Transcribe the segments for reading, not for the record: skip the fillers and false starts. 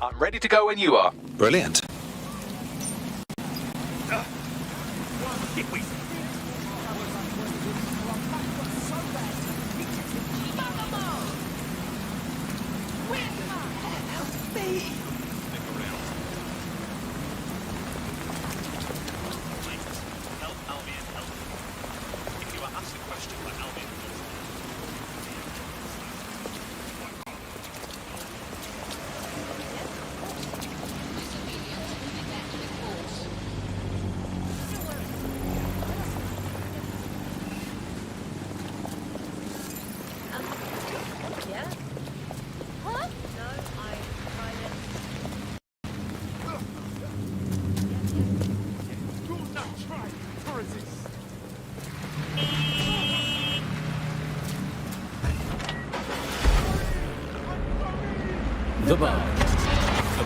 I'm ready to go when you are. Brilliant. The Bug.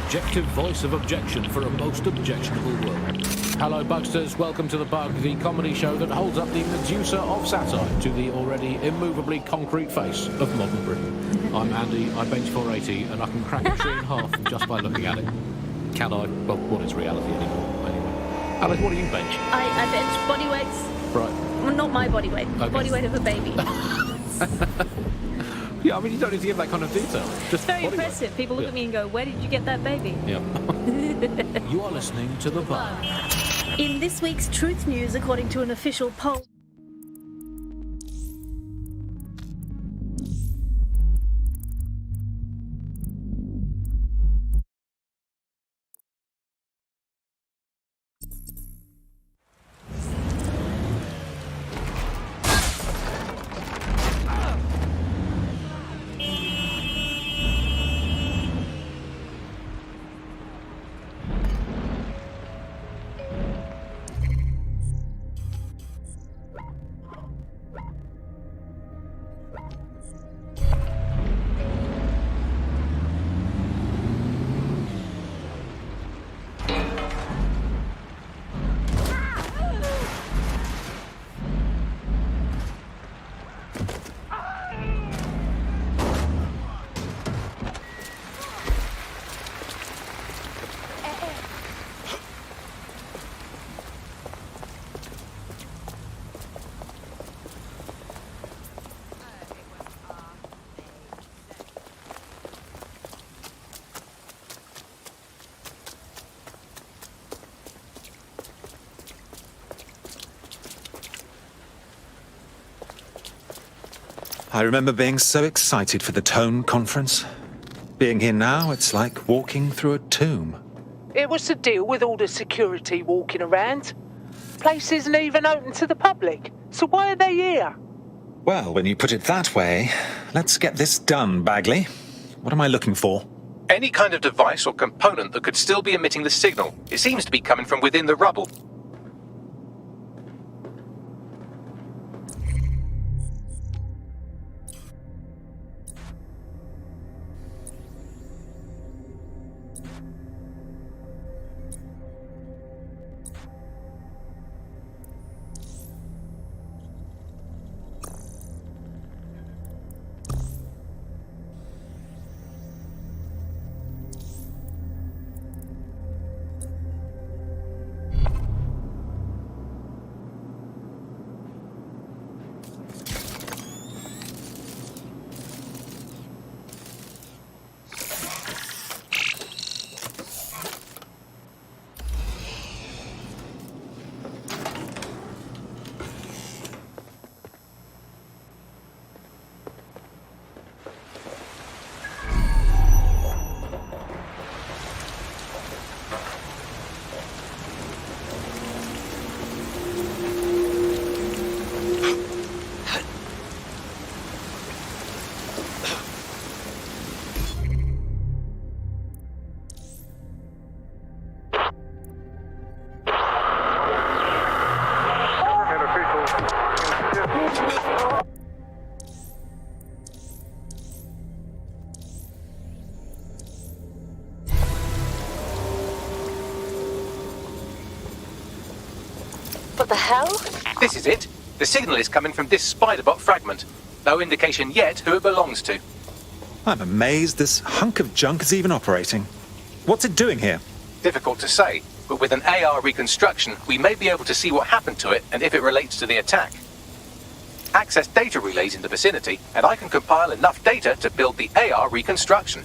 Objective voice of objection for a most objectionable world. Hello, Bugsters. Welcome to The Bug, the comedy show that holds up the Medusa of satire to the already immovably concrete face of modern Britain. I'm Andy, I bench 480, and I can crack a tree in half just by looking at it. Can I? Well, what is reality anymore? Anyway. Alex, what do you bench? I bench body weights. Right. Well, not my body weight. Okay. Body weight of a baby. Yeah, I mean, you don't need to give that kind of detail. Just It's very body weight. impressive. People look at me and go, where did you get that baby? Yeah. You are listening to The Bug. In this week's Truth News, according to an official poll... I remember being so excited for the Tone conference. Being here now, it's like walking through a tomb. It was to deal with all the security walking around. Place isn't even open to the public, so why are they here? Well, when you put it that way, let's get this done, Bagley. What am I looking for? Any kind of device or component that could still be emitting the signal. It seems to be coming from within the rubble. What the hell? This is it. The signal is coming from this spider-bot fragment. No indication yet who it belongs to. I'm amazed this hunk of junk is even operating. What's it doing here? Difficult to say, but with an AR reconstruction, we may be able to see what happened to it and if it relates to the attack. Access data relays in the vicinity, and I can compile enough data to build the AR reconstruction.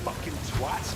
Fucking twat.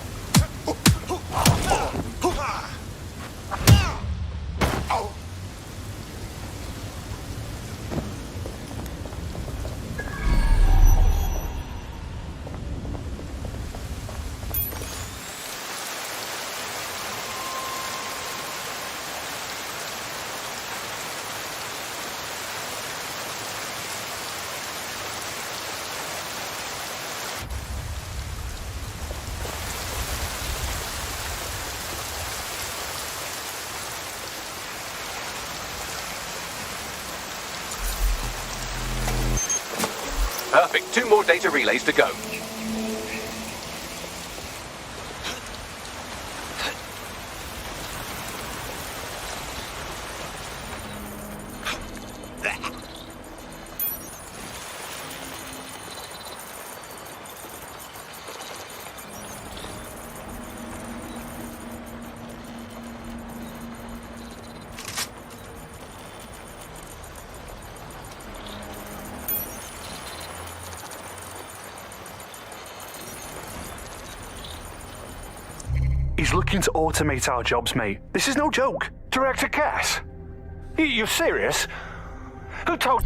Perfect. 2 more data relays to go. He's looking to automate our jobs, mate. This is no joke. Director Cass? You're serious? Who told...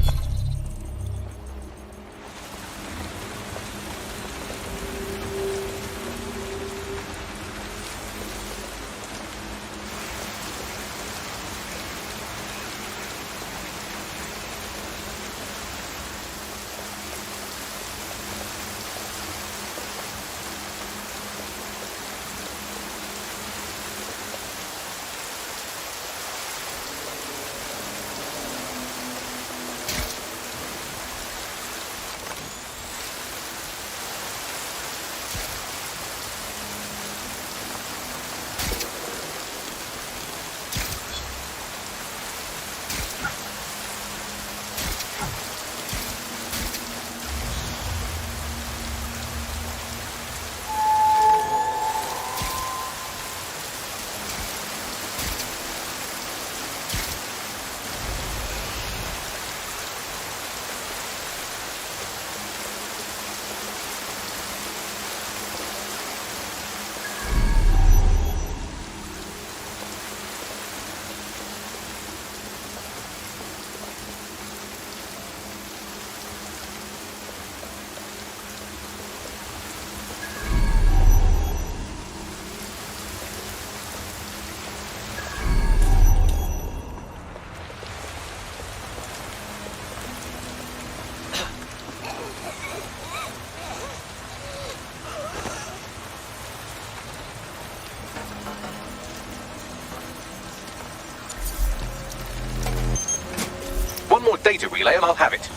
One more data relay and I'll have it.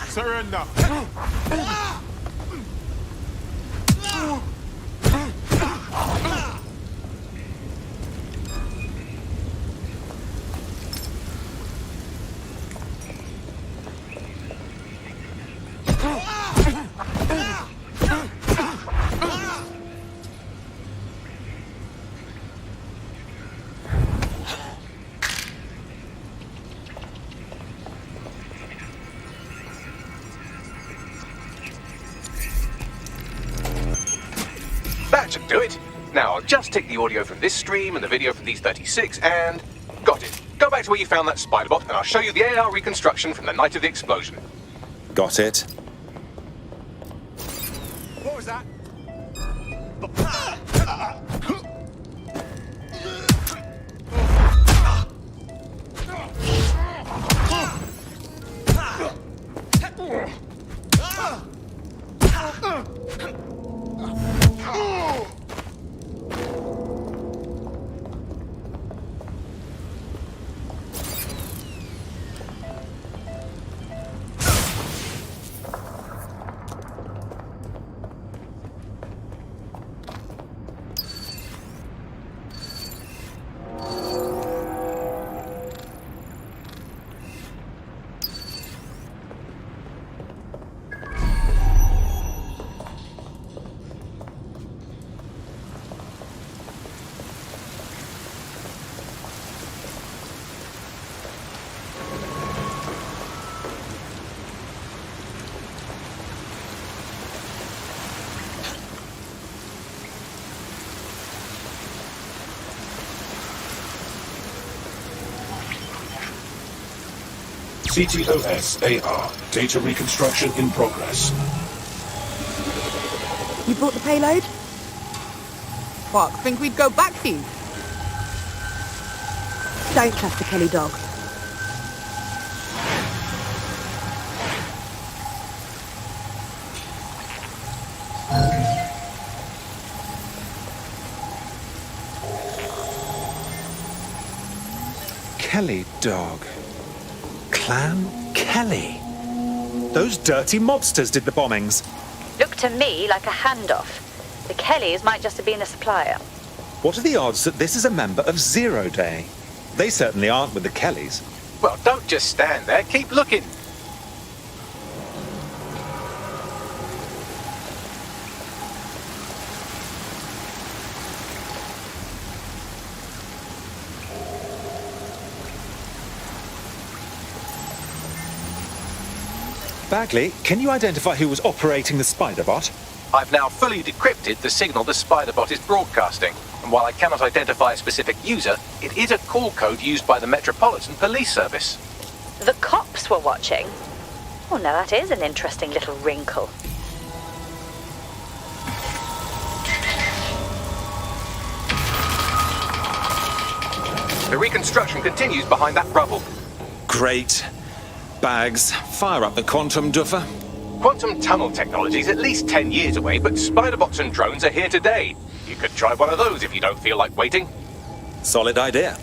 Surrender. do it. Now, I'll just take the audio from this stream and the video from these 36 and... Got it. Go back to where you found that spider bot and I'll show you the AR reconstruction from the night of the explosion. Got it. What was that? CTOS AR. Data reconstruction in progress. You brought the payload? Fuck, think we'd go back to you? Don't trust the Kelly dog. Kelly dog. Clan Kelly. Those dirty mobsters did the bombings. Looked to me like a handoff. The Kellys might just have been a supplier. What are the odds that this is a member of Zero Day? They certainly aren't with the Kellys. Well, don't just stand there. Keep looking. Bagley, can you identify who was operating the spider bot? I've now fully decrypted the signal the spider bot is broadcasting. And while I cannot identify a specific user, it is a call code used by the Metropolitan Police Service. The cops were watching. Oh, now that is an interesting little wrinkle. The reconstruction continues behind that rubble. Great. Bags, fire up the quantum duffer. Quantum tunnel technology is at least 10 years away, but spider bots and drones are here today. You could try one of those if you don't feel like waiting. Solid idea.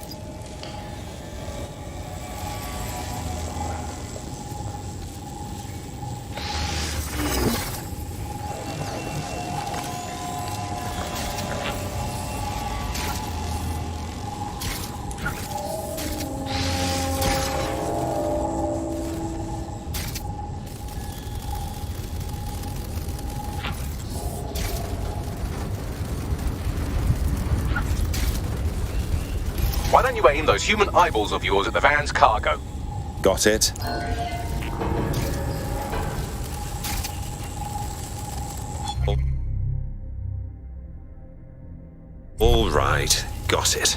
Why don't you aim those human eyeballs of yours at the van's cargo? Got it. All right, got it.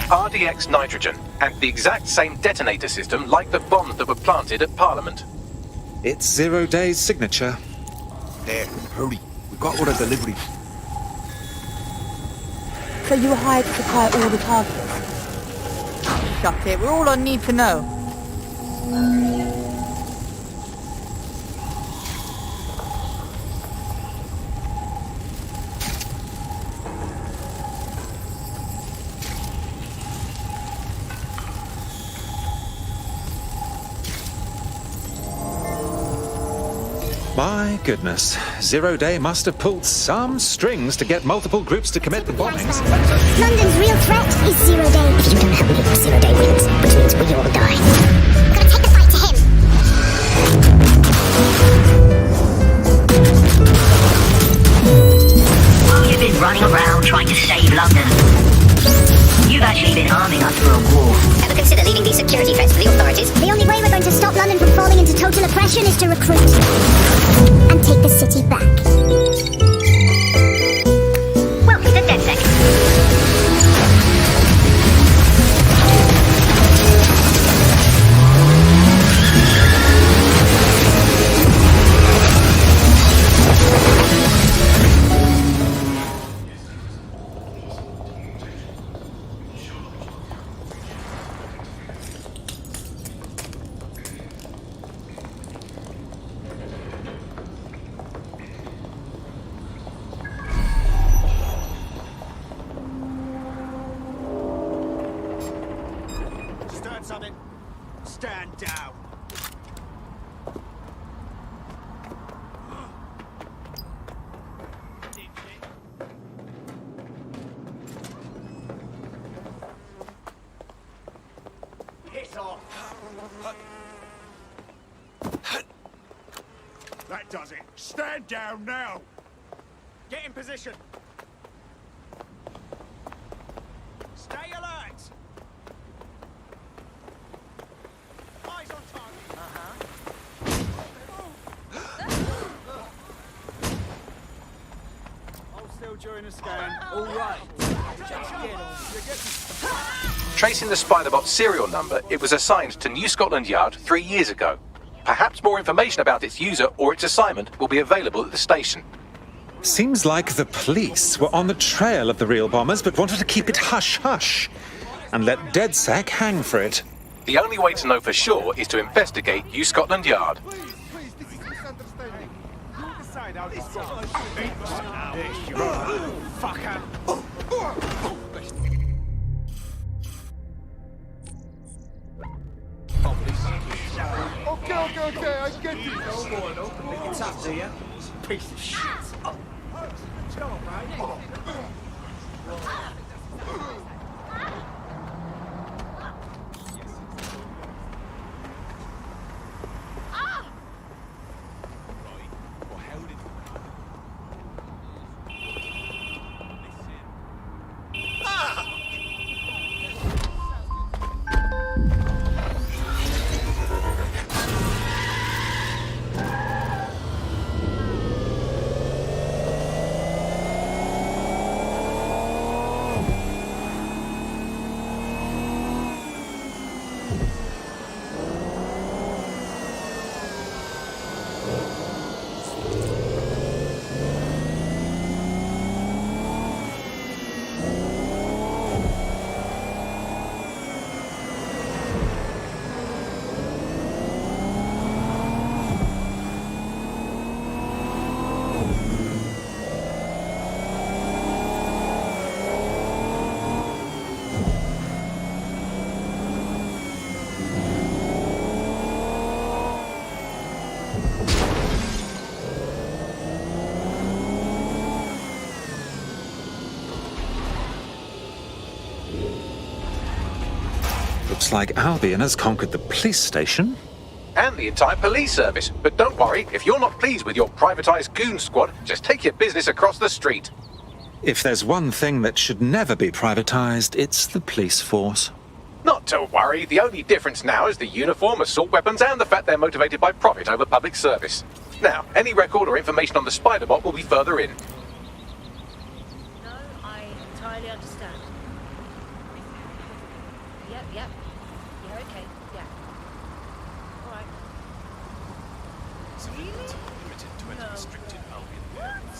RDX nitrogen, and the exact same detonator system like the bombs that were planted at Parliament. It's Zero Day's signature. There, hurry. We've got all the deliveries. So you were hired to supply all the targets? Shut it, we're all on need to know. My goodness, Zero Day must have pulled some strings to get multiple groups to commit the bombings. London's real threat is Zero Day. If you don't have me, Zero Day wins, which means we all die. Gotta take the fight to him. You've been running around trying to save London. You've actually been arming up for a war. Ever consider leaving these security threats to the authorities? The only way we're going to stop London from falling into total oppression is to recruit and take the city back. Welcome to DedSec. Stand down. Hit off. That does it. Stand down now. Get in position. Stay alert. Eyes on target. Hold still during the scan. All right. Tracing the Spiderbot serial number, it was assigned to New Scotland Yard 3 years ago. Perhaps more information about its user or its assignment will be available at the station. Seems like the police were on the trail of the real bombers but wanted to keep it hush-hush and let DedSec hang for it. The only way to know for sure is to investigate New Scotland Yard. Please, this is misunderstanding. You decide how this goes. Fucker. Okay, I get it. No more, no. It's up to you. Piece of shit. Looks like Albion has conquered the police station. And the entire police service. But don't worry, if you're not pleased with your privatised goon squad, just take your business across the street. If there's one thing that should never be privatised, it's the police force. Not to worry, the only difference now is the uniform, assault weapons, and the fact they're motivated by profit over public service. Now, any record or information on the Spiderbot will be further in. No, I entirely understand. Yep. Yeah, okay. Yeah. All right. Really? Limited to any restricted Albion areas.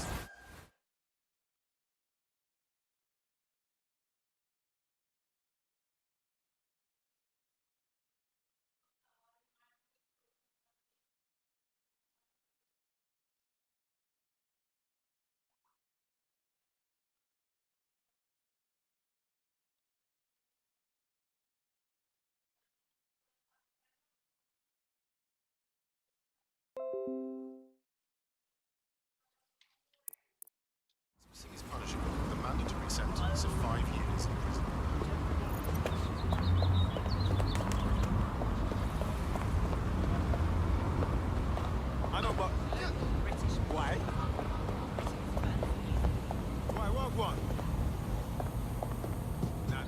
Is punishable with a mandatory sentence of 5 years in prison. I know, but why? Why? What? No.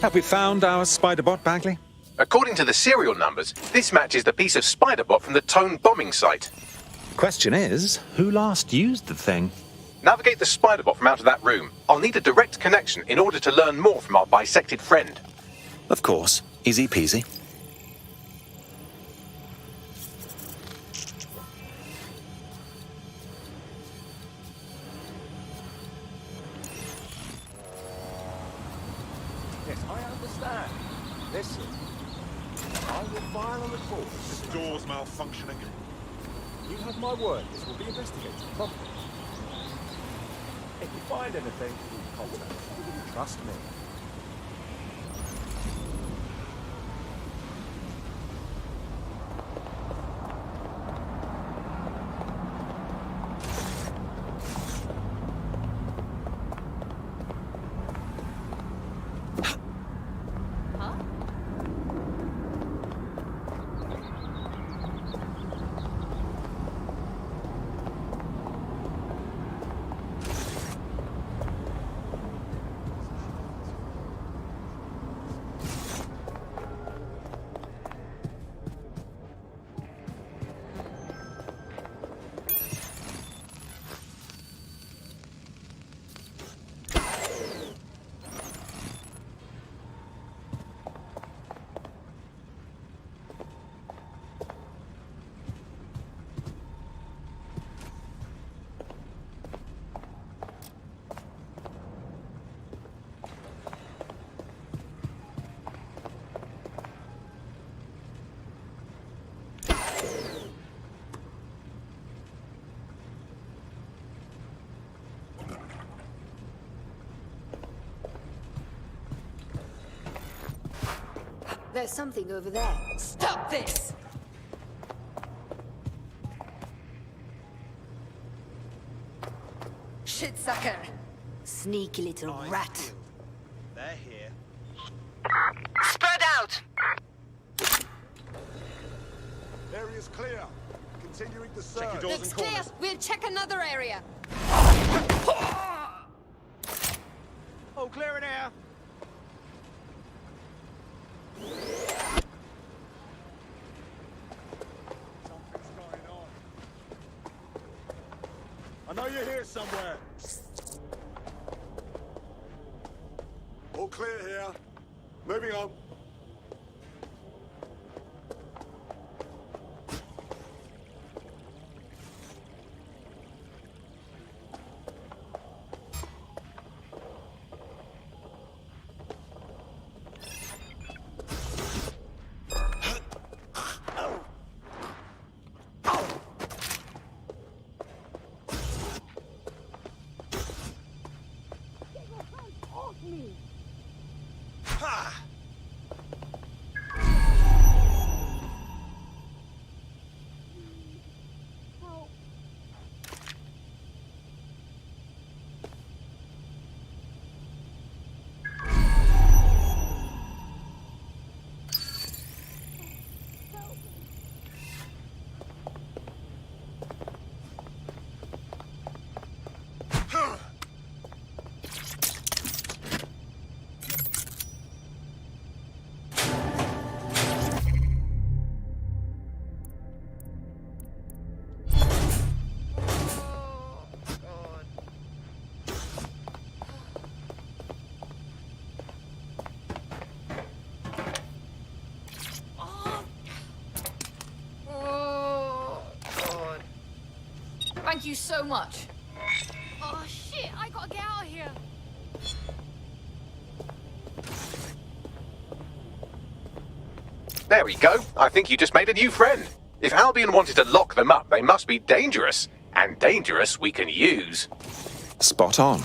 Have we found our Spider-Bot, Bagley? According to the serial numbers, this matches the piece of Spider-Bot from the Tone bombing site. Question is, who last used the thing? Navigate the Spider-Bot from out of that room. I'll need a direct connection in order to learn more from our bisected friend. Of course. Easy peasy. Yes, I understand. Listen, I will file a report. This door's malfunctioning. You have my word, this will be investigated properly. If you find anything, contact me. Trust me. There's something over there. Stop this! Shit sucker! Sneaky little rat. They're here. Spread out! Area's clear. Continuing the search. Check your doors Looks and corners. clear. We'll check another area. All clear in here. Something's going on. I know you're here somewhere. All clear here. Moving on. Thank you so much. Oh shit, I gotta get out of here. There we go. I think you just made a new friend. If Albion wanted to lock them up, they must be dangerous. And dangerous we can use. Spot on.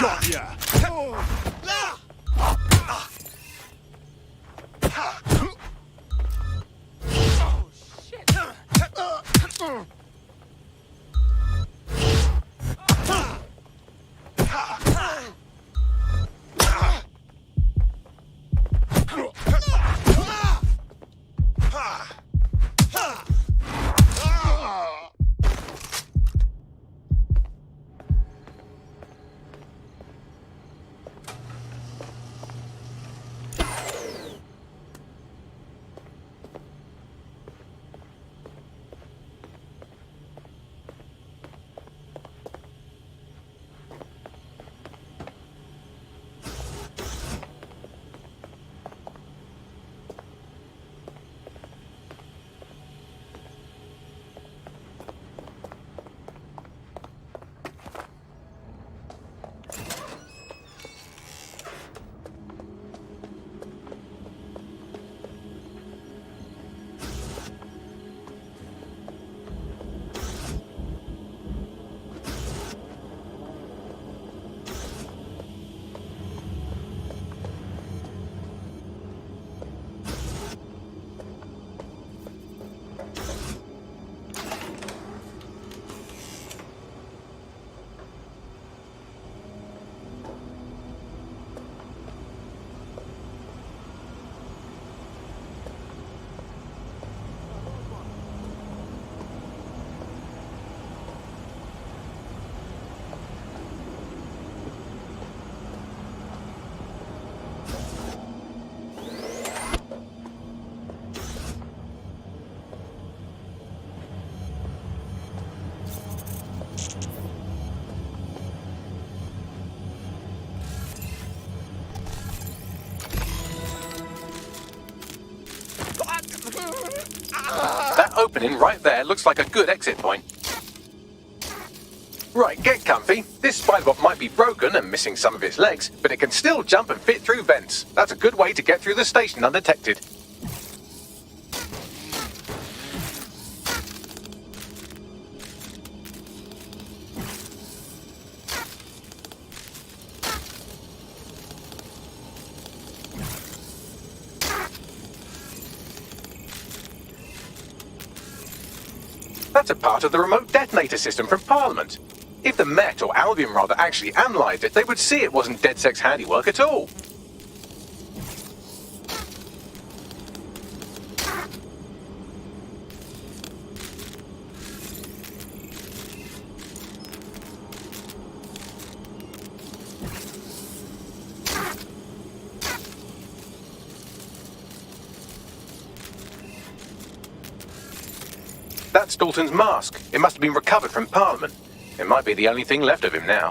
Got ya! That opening right there looks like a good exit point. Right, get comfy. This spider-bot might be broken and missing some of its legs, but it can still jump and fit through vents. That's a good way to get through the station undetected. That's a part of the remote detonator system from Parliament. If the Met, or Albion rather, actually analysed it, they would see it wasn't DedSec's handiwork at all. That's Dalton's mask. It must have been recovered from Parliament. It might be the only thing left of him now.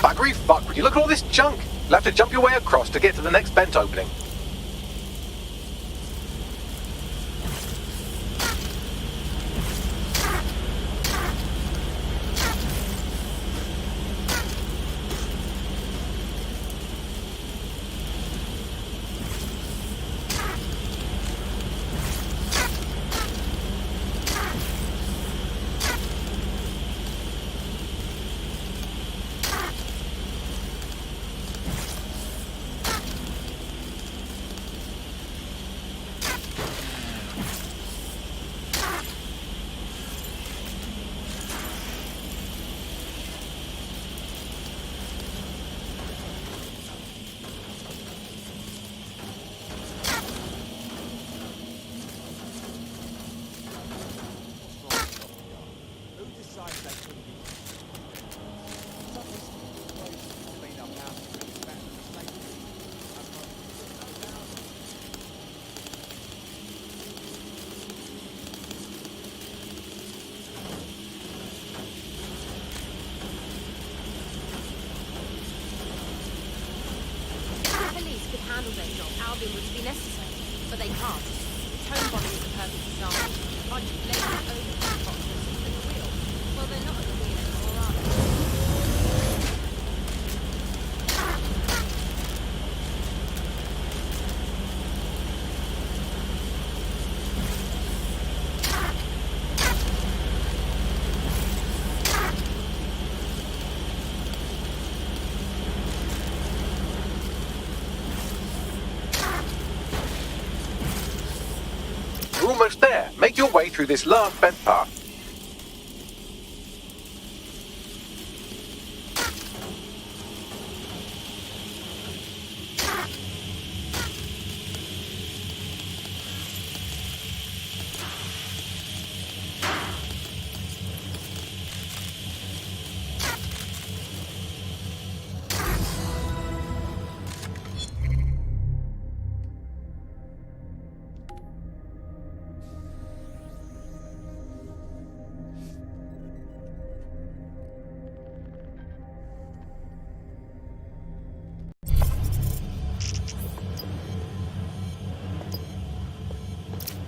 Buggery fuck, would you look at all this junk? You'll have to jump your way across to get to the next vent opening. them would be necessary, but they can't. Tone bombing is a perfect example. A bunch of lazy overhead boxes at the wheel. Well, they're not at the wheel anymore, are they? You're almost there. Make your way through this last bent path.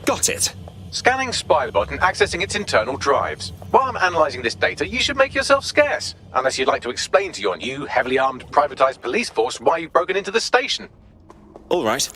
Got it. Scanning Spybot and accessing its internal drives. While I'm analysing this data, you should make yourself scarce. Unless you'd like to explain to your new, heavily armed, privatised police force why you've broken into the station. All right.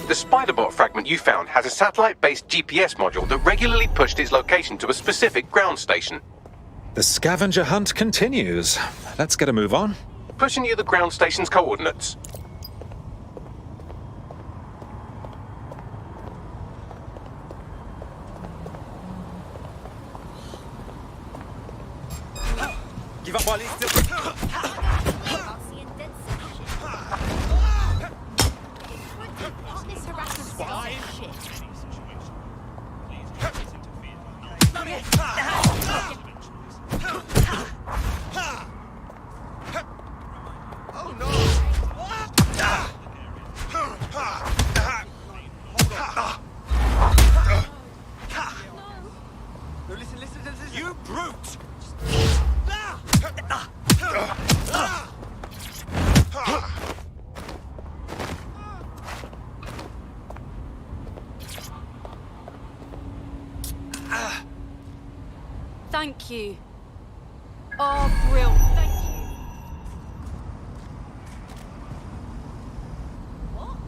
The Spiderbot fragment you found has a satellite-based GPS module that regularly pushed its location to a specific ground station. The scavenger hunt continues. Let's get a move on. Pushing you the ground station's coordinates. Give up while he's still... You brute! Thank you. Oh, Brill, thank you. What?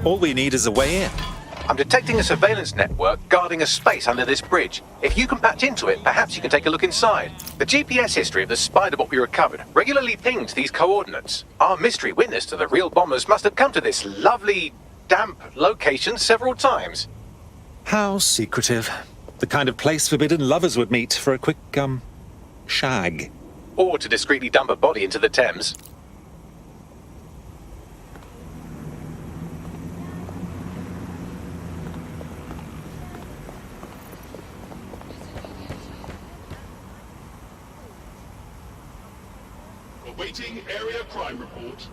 All we need is a way in. I'm detecting a surveillance network guarding a space under this bridge. If you can patch into it, perhaps you can take a look inside. The GPS history of the spider bot we recovered regularly pings these coordinates. Our mystery witness to the real bombers must have come to this lovely, damp location several times. How secretive. The kind of place forbidden lovers would meet for a quick, shag. Or to discreetly dump a body into the Thames. Awaiting area crime report.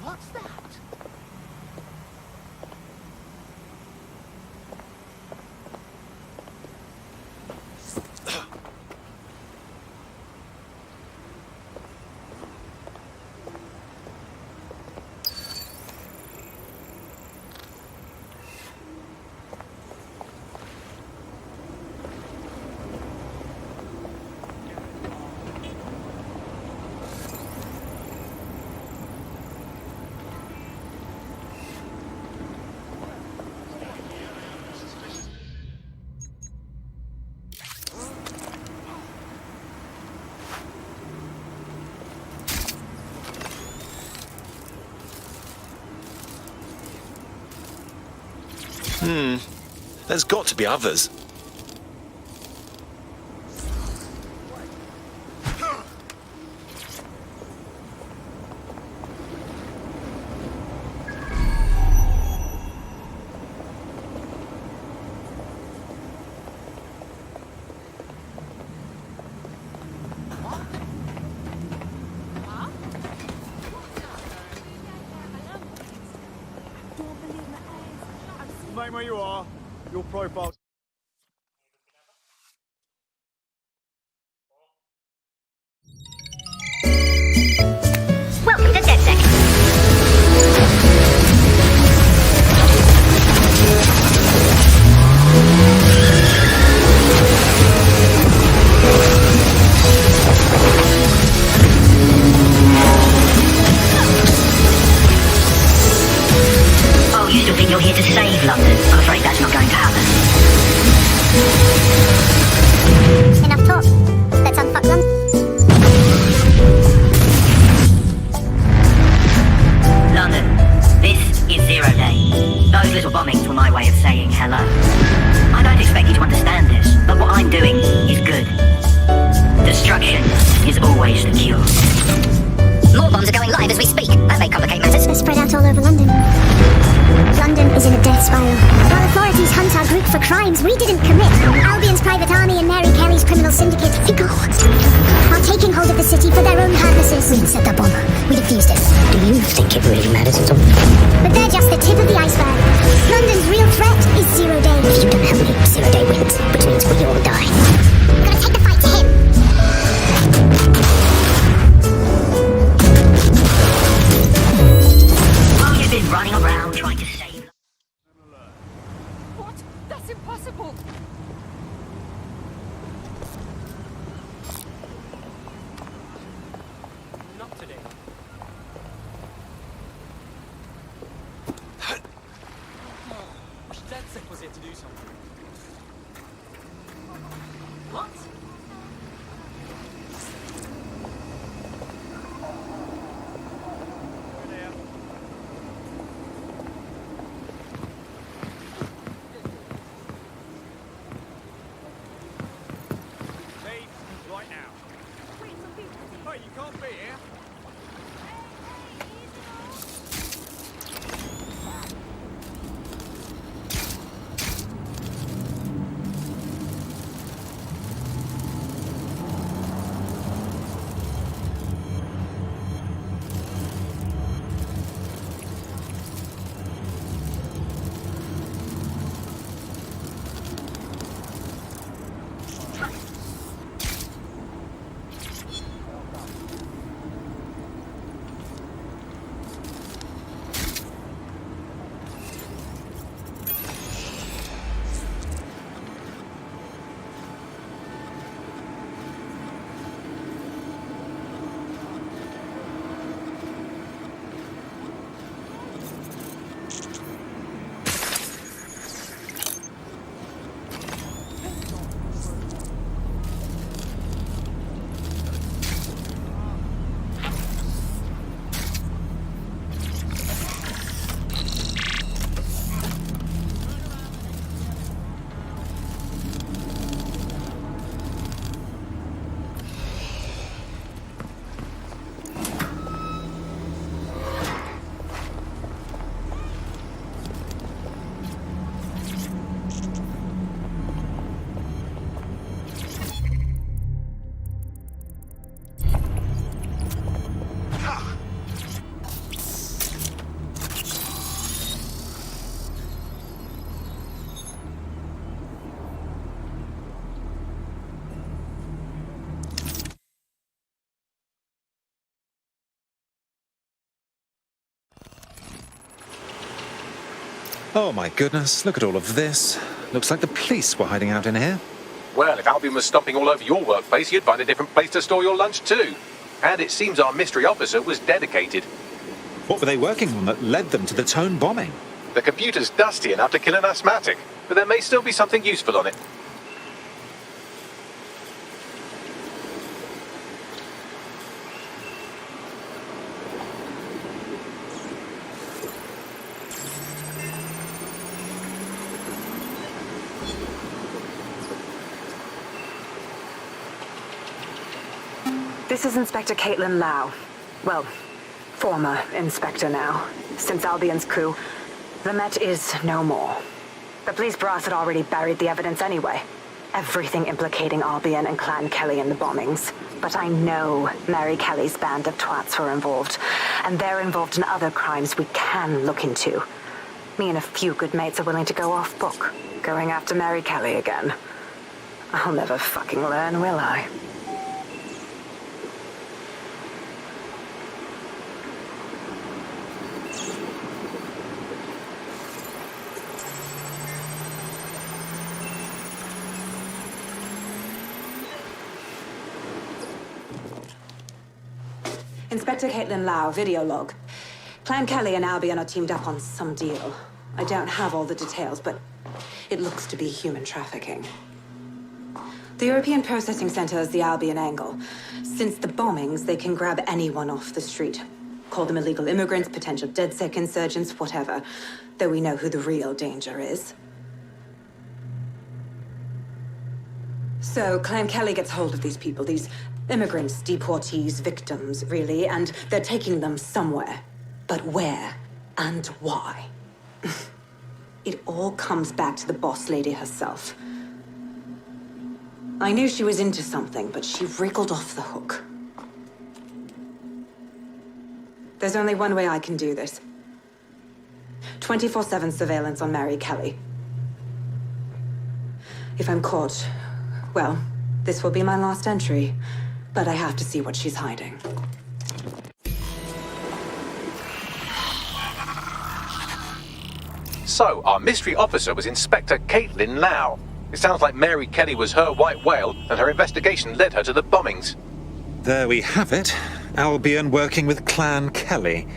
What's that? There's got to be others. Name where you are. Your profile. Welcome to DedSec. Oh, you still think you're here to save London? I'm afraid that's not going to happen. Enough talk. Let's unfuck London. London, this is 0 day. Those little bombings were my way of saying hello. I don't expect you to understand this, but what I'm doing is good. Destruction is always the cure. More bombs are going live as we speak. That may complicate matters. They're spread out all over London. London is in a death spiral. While authorities hunt our group for crimes we didn't commit, Albion's private army and Mary Kelly's criminal syndicate, Fickle, are taking hold of the city for their own purposes. We didn't set the bomb. We defused it. Do you think it really matters at all? But they're just the tip of the iceberg. London's real threat is 0 day. If you don't have any 0 day wins, which means we all die. We're gonna take the fight to him. While you've been running around trying to save... What? That's impossible. Not today. DedSec was here to do something. What? Right now. Hey, you can't be here. Oh my goodness, look at all of this. Looks like the police were hiding out in here. Well, if Albion was stomping all over your workplace, you'd find a different place to store your lunch too. And it seems our mystery officer was dedicated. What were they working on that led them to the Tone bombing? The computer's dusty enough to kill an asthmatic, but there may still be something useful on it. This is Inspector Caitlin Lau. Well, former inspector now. Since Albion's coup, the Met is no more. The police brass had already buried the evidence anyway. Everything implicating Albion and Clan Kelly in the bombings. But I know Mary Kelly's band of twats were involved, and they're involved in other crimes we can look into. Me and a few good mates are willing to go off book, going after Mary Kelly again. I'll never fucking learn, will I? Inspector Caitlin Lau, video log. Clan Kelly and Albion are teamed up on some deal. I don't have all the details, but it looks to be human trafficking. The European Processing Center is the Albion angle. Since the bombings, they can grab anyone off the street. Call them illegal immigrants, potential DedSec insurgents, whatever. Though we know who the real danger is. So Clan Kelly gets hold of these people, these immigrants, deportees, victims, really, and they're taking them somewhere. But where and why? It all comes back to the boss lady herself. I knew she was into something, but she wriggled off the hook. There's only one way I can do this. 24/7 surveillance on Mary Kelly. If I'm caught, well, this will be my last entry. But I have to see what she's hiding. So, our mystery officer was Inspector Caitlin Lau. It sounds like Mary Kelly was her white whale, and her investigation led her to the bombings. There we have it. Albion working with Clan Kelly.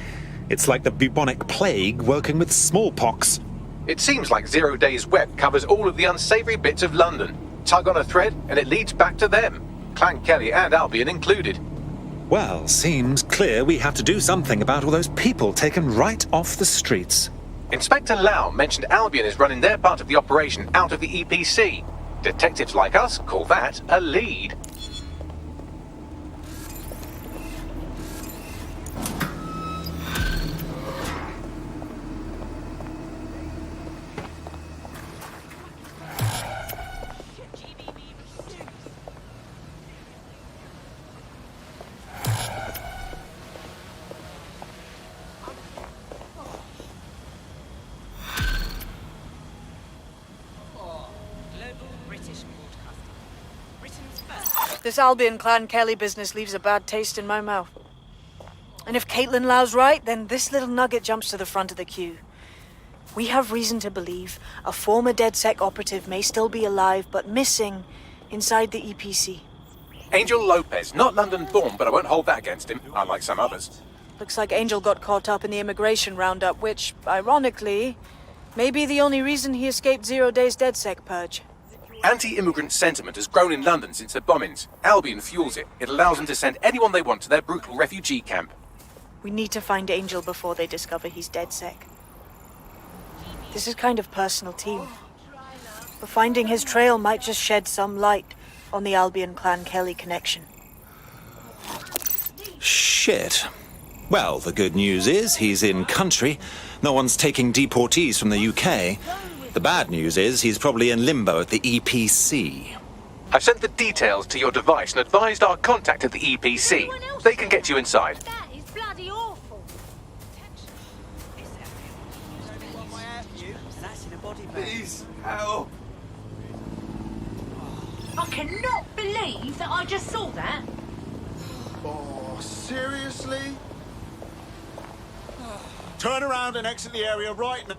It's like the bubonic plague working with smallpox. It seems like Zero Day's web covers all of the unsavory bits of London. Tug on a thread, and it leads back to them. Clan Kelly and Albion included. Well, seems clear we have to do something about all those people taken right off the streets. Inspector Lau mentioned Albion is running their part of the operation out of the EPC. Detectives like us call that a lead. This Albion Clan Kelly business leaves a bad taste in my mouth. And if Caitlin Lau's right, then this little nugget jumps to the front of the queue. We have reason to believe a former DedSec operative may still be alive, but missing inside the EPC. Angel Lopez, not London-born, but I won't hold that against him, unlike some others. Looks like Angel got caught up in the immigration roundup, which, ironically, may be the only reason he escaped 0 Day's DedSec purge. Anti-immigrant sentiment has grown in London since the bombings. Albion fuels it. It allows them to send anyone they want to their brutal refugee camp. We need to find Angel before they discover he's DedSec. This is kind of personal too. But finding his trail might just shed some light on the Albion Clan Kelly connection. Shit. Well, the good news is he's in country. No one's taking deportees from the UK. The bad news is he's probably in limbo at the EPC. I've sent the details to your device and advised our contact at the EPC. They can get you inside. That is bloody awful. Please, help. I cannot believe that I just saw that. Oh, seriously? Turn around and exit the area right now.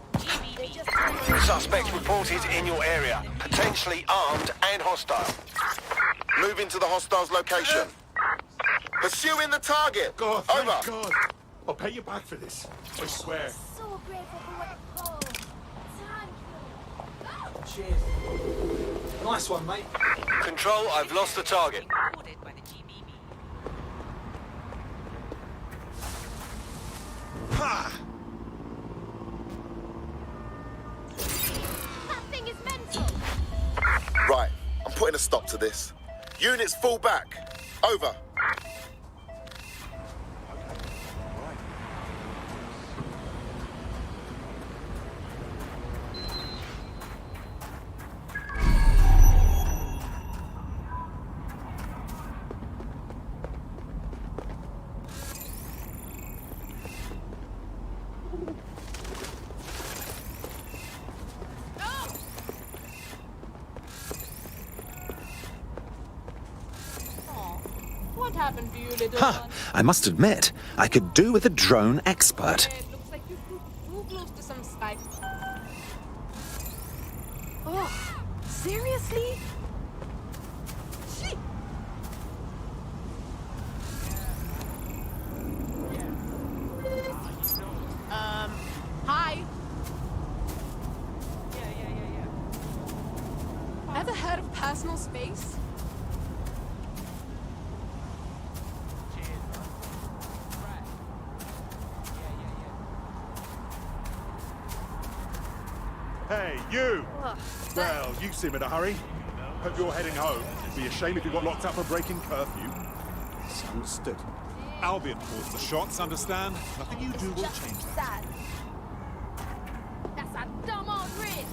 Suspect reported in your area. Potentially armed and hostile. Moving to the hostile's location. Pursuing the target. God, over. Thank God. I'll pay you back for this. I swear. So grateful for what you call. Cheers. Nice one, mate. Control, I've lost the target. Ha! That thing is mental. Right, I'm putting a stop to this. Units fall back. Over. What happened to you, little Ha! one? I must admit, I could do with a drone expert. It looks like you flew too close to some sky. Oh, seriously? Shit. Hi. Ever heard of personal space? Hey, you! Well, you seem in a hurry. Hope you're heading home. It'd be a shame if you got locked up for breaking curfew. Understood. Albion caused the shots, understand? Nothing you do will change that. Sad. That's a dumb old bridge.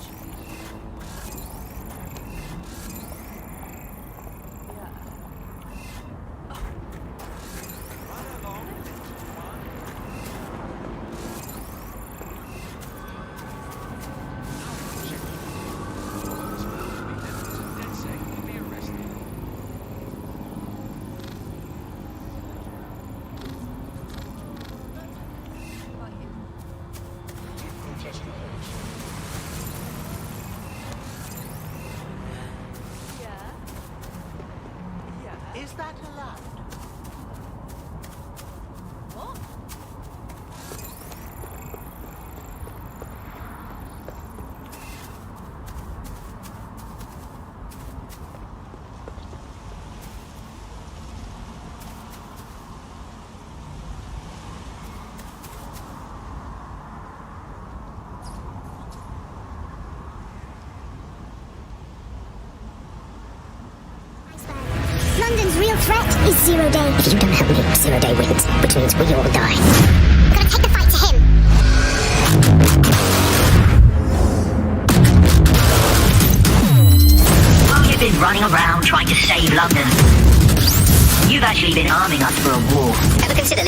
Is that allowed? What? London's real threat is 0 day. If you don't help me, 0 day wins, which means we all die. Gotta take the fight to him. While you've been running around trying to save London, you've actually been arming us for a war. Ever consider